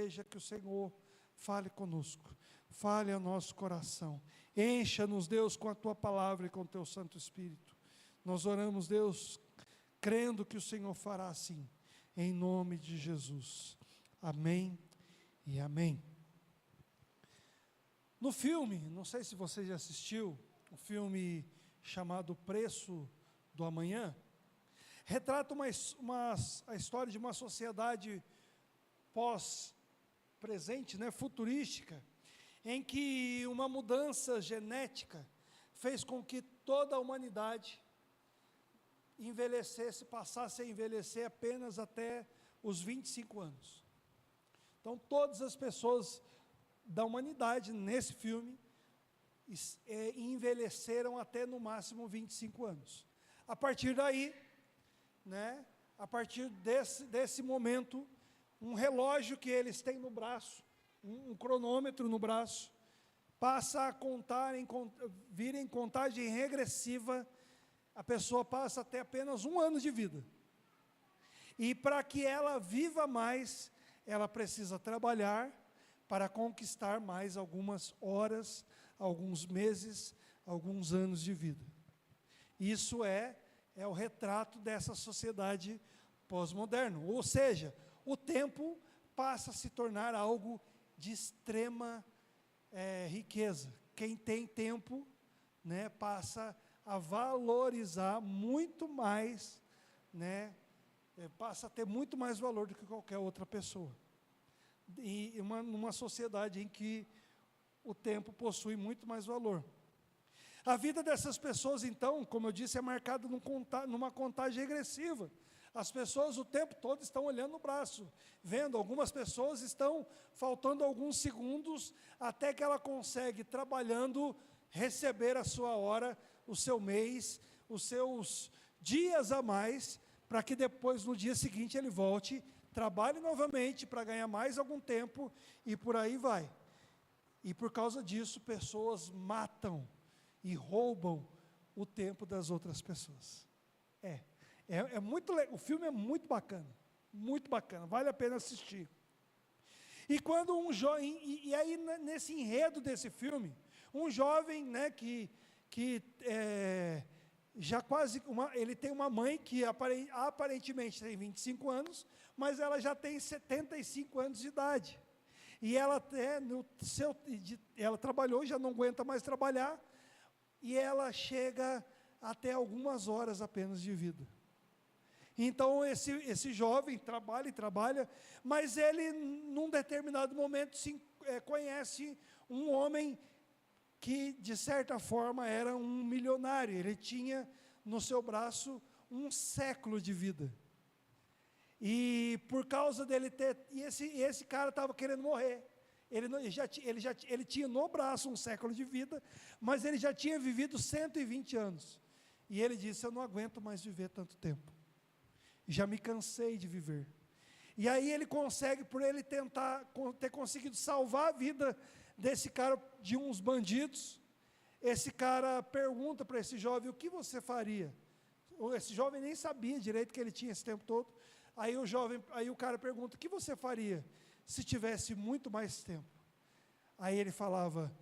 deseja que o Senhor fale conosco, fale ao nosso coração, encha-nos, Deus, com a Tua palavra e com o Teu Santo Espírito. Nós oramos, Deus, crendo que o Senhor fará assim, em nome de Jesus, amém e amém. No filme, não sei se você já assistiu, um filme chamado Preço do Amanhã, retrata a história de uma sociedade pós-presente, futurística, em que uma mudança genética fez com que toda a humanidade passasse a envelhecer apenas até os 25 anos. Então, todas as pessoas da humanidade, nesse filme, envelheceram até no máximo 25 anos. A partir daí, a partir desse momento, um relógio que eles têm no braço, um cronômetro no braço, passa a vir em contagem regressiva, a pessoa passa a ter apenas 1 ano de vida. E para que ela viva mais, ela precisa trabalhar para conquistar mais algumas horas, alguns meses, alguns anos de vida. Isso é o retrato dessa sociedade pós-moderna. Ou seja, o tempo passa a se tornar algo de extrema riqueza. Quem tem tempo, passa a valorizar muito mais, passa a ter muito mais valor do que qualquer outra pessoa. E numa sociedade em que o tempo possui muito mais valor. A vida dessas pessoas, então, como eu disse, é marcada numa contagem regressiva. As pessoas o tempo todo estão olhando o braço, vendo, algumas pessoas estão faltando alguns segundos até que ela consegue, trabalhando, receber a sua hora, o seu mês, os seus dias a mais, para que depois, no dia seguinte, ele volte, trabalhe novamente para ganhar mais algum tempo e por aí vai. E por causa disso, pessoas matam e roubam o tempo das outras pessoas. É muito legal, o filme é muito bacana, vale a pena assistir. E quando e aí nesse enredo desse filme, um jovem, que já quase, ele tem uma mãe que aparentemente tem 25 anos, mas ela já tem 75 anos de idade. E ela ela trabalhou, já não aguenta mais trabalhar, e ela chega até algumas horas apenas de vida. Então esse jovem trabalha, mas ele num determinado momento conhece um homem que de certa forma era um milionário. Ele tinha no seu braço 1 século de vida. E por causa dele esse cara estava querendo morrer. Ele tinha no braço 1 século de vida, mas ele já tinha vivido 120 anos. E ele disse: eu não aguento mais viver tanto tempo. Já me cansei de viver. E aí ele consegue, por ele ter conseguido salvar a vida desse cara de uns bandidos, esse cara pergunta para esse jovem: o que você faria? Esse jovem nem sabia direito que ele tinha esse tempo todo. Aí o cara pergunta: o que você faria se tivesse muito mais tempo? Aí ele falava: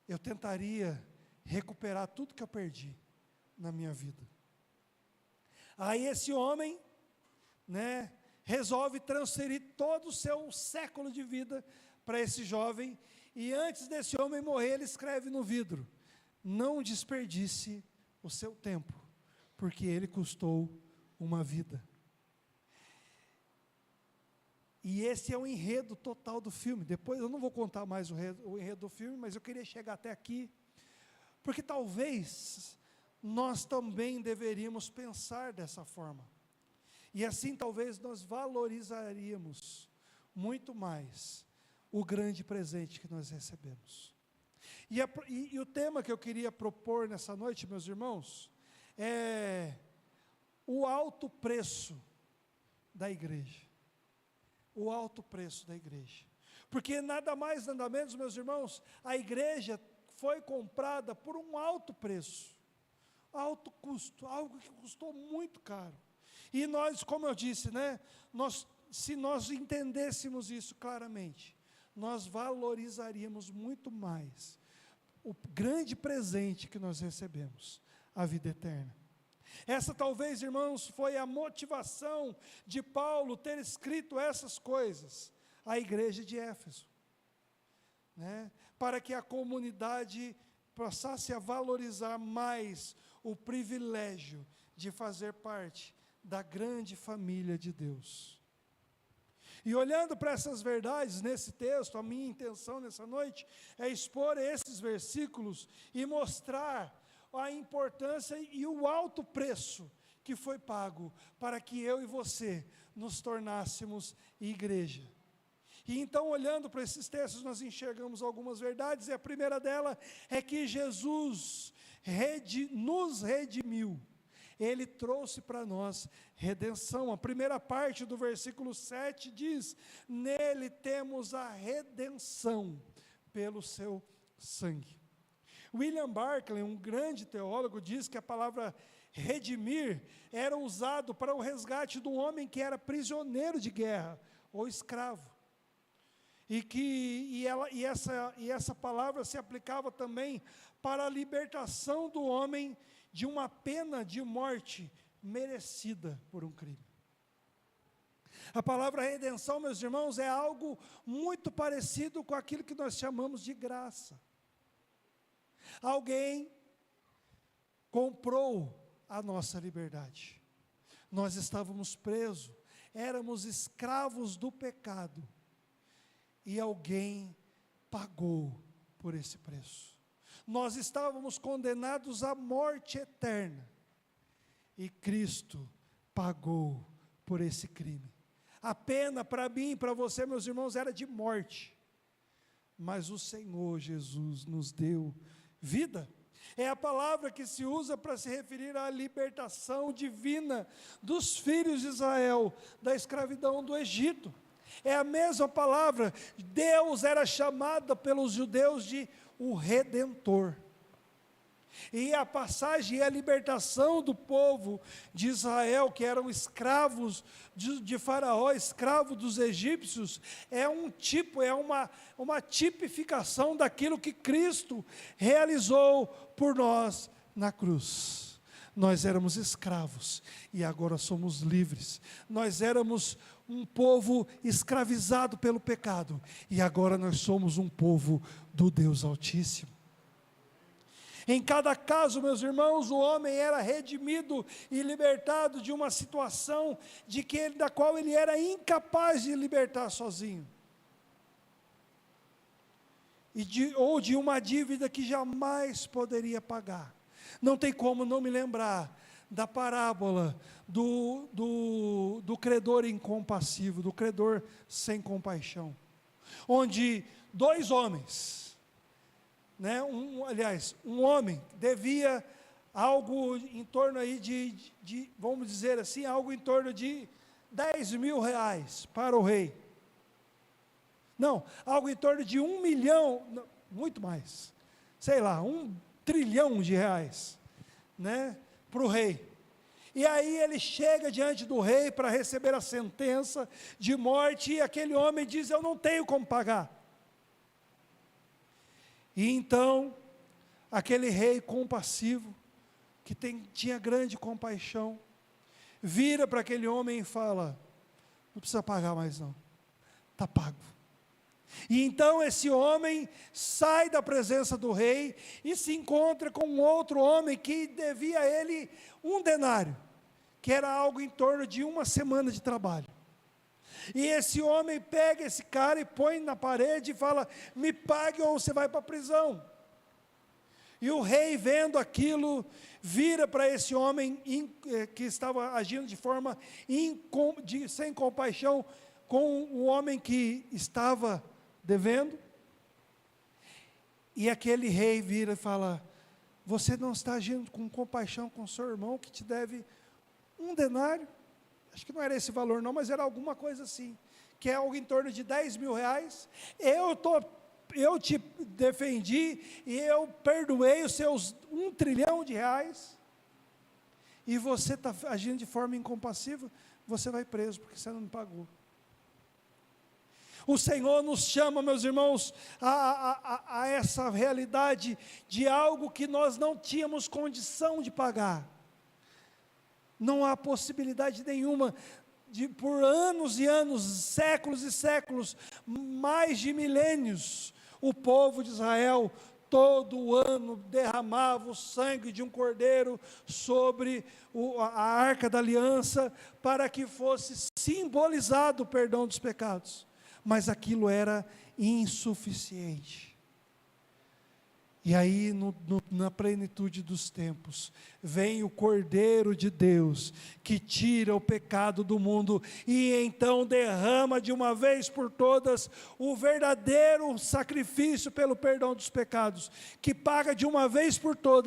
eu tentaria recuperar tudo que eu perdi na minha vida. Aí esse homem, resolve transferir todo o seu século de vida para esse jovem, e antes desse homem morrer, ele escreve no vidro: não desperdice o seu tempo, porque ele custou uma vida. E esse é o enredo total do filme. Depois eu não vou contar mais o enredo do filme, mas eu queria chegar até aqui, porque talvez nós também deveríamos pensar dessa forma. E assim talvez nós valorizaríamos muito mais o grande presente que nós recebemos. E o tema que eu queria propor nessa noite, meus irmãos, é o alto preço da igreja. O alto preço da igreja. Porque nada mais, nada menos, meus irmãos, a igreja foi comprada por um alto preço, alto custo, algo que custou muito caro. E nós, como eu disse, nós se nós entendêssemos isso claramente, nós valorizaríamos muito mais o grande presente que nós recebemos, a vida eterna. Essa talvez, irmãos, foi a motivação de Paulo ter escrito essas coisas à igreja de Éfeso, né? Para que a comunidade passasse a valorizar mais o privilégio de fazer parte da grande família de Deus. E olhando para essas verdades nesse texto, a minha intenção nessa noite é expor esses versículos e mostrar a importância e o alto preço que foi pago para que eu e você nos tornássemos igreja. E então, olhando para esses textos, nós enxergamos algumas verdades, e a primeira dela é que Jesus nos redimiu. Ele trouxe para nós redenção. A primeira parte do versículo 7 diz: nele temos a redenção pelo seu sangue. William Barclay, um grande teólogo, diz que a palavra redimir era usado para o resgate do homem que era prisioneiro de guerra ou escravo. E essa palavra se aplicava também para a libertação do homem de uma pena de morte merecida por um crime. A palavra redenção, meus irmãos, é algo muito parecido com aquilo que nós chamamos de graça. Alguém comprou a nossa liberdade. Nós estávamos presos, éramos escravos do pecado, e alguém pagou por esse preço. Nós estávamos condenados à morte eterna, e Cristo pagou por esse crime. A pena para mim e para você, meus irmãos, era de morte, mas o Senhor Jesus nos deu vida. É a palavra que se usa para se referir à libertação divina dos filhos de Israel da escravidão do Egito. É a mesma palavra. Deus era chamado pelos judeus de o Redentor. E a passagem e a libertação do povo de Israel, que eram escravos de Faraó, escravos dos egípcios, é uma tipificação daquilo que Cristo realizou por nós na cruz. Nós éramos escravos e agora somos livres. Nós éramos um povo escravizado pelo pecado e agora nós somos um povo do Deus Altíssimo. Em cada caso, meus irmãos, o homem era redimido e libertado de uma situação da qual ele era incapaz de libertar sozinho. Ou de uma dívida que jamais poderia pagar. Não tem como não me lembrar da parábola do credor incompassivo, do credor sem compaixão, onde dois homens, um homem devia algo em torno aí vamos dizer assim, algo em torno de 10 mil reais para o rei. Não, algo em torno de 1 milhão, não, muito mais, sei lá, 1 trilhão de reais, para o rei. E aí ele chega diante do rei para receber a sentença de morte, e aquele homem diz: eu não tenho como pagar. E então, aquele rei compassivo, que tinha grande compaixão, vira para aquele homem e fala: não precisa pagar mais não, está pago. E então esse homem sai da presença do rei e se encontra com um outro homem que devia a ele 1 denário, que era algo em torno de 1 semana de trabalho. E esse homem pega esse cara e põe na parede e fala: me pague ou você vai para a prisão. E o rei, vendo aquilo, vira para esse homem que estava agindo de forma sem compaixão com o homem que estava devendo, e aquele rei vira e fala: você não está agindo com compaixão com seu irmão que te deve 1 denário? Acho que não era esse valor não, mas era alguma coisa assim, que é algo em torno de 10 mil reais. Eu te defendi e eu perdoei os seus 1 trilhão de reais, e você está agindo de forma incompassiva, você vai preso porque você não me pagou. O Senhor nos chama, meus irmãos, a essa realidade de algo que nós não tínhamos condição de pagar. Não há possibilidade nenhuma de, por anos e anos, séculos e séculos, mais de milênios, o povo de Israel todo ano derramava o sangue de um cordeiro sobre a arca da aliança, para que fosse simbolizado o perdão dos pecados, mas aquilo era insuficiente. E aí, na plenitude dos tempos, vem o Cordeiro de Deus, que tira o pecado do mundo, e então derrama de uma vez por todas o verdadeiro sacrifício pelo perdão dos pecados, que paga de uma vez por todas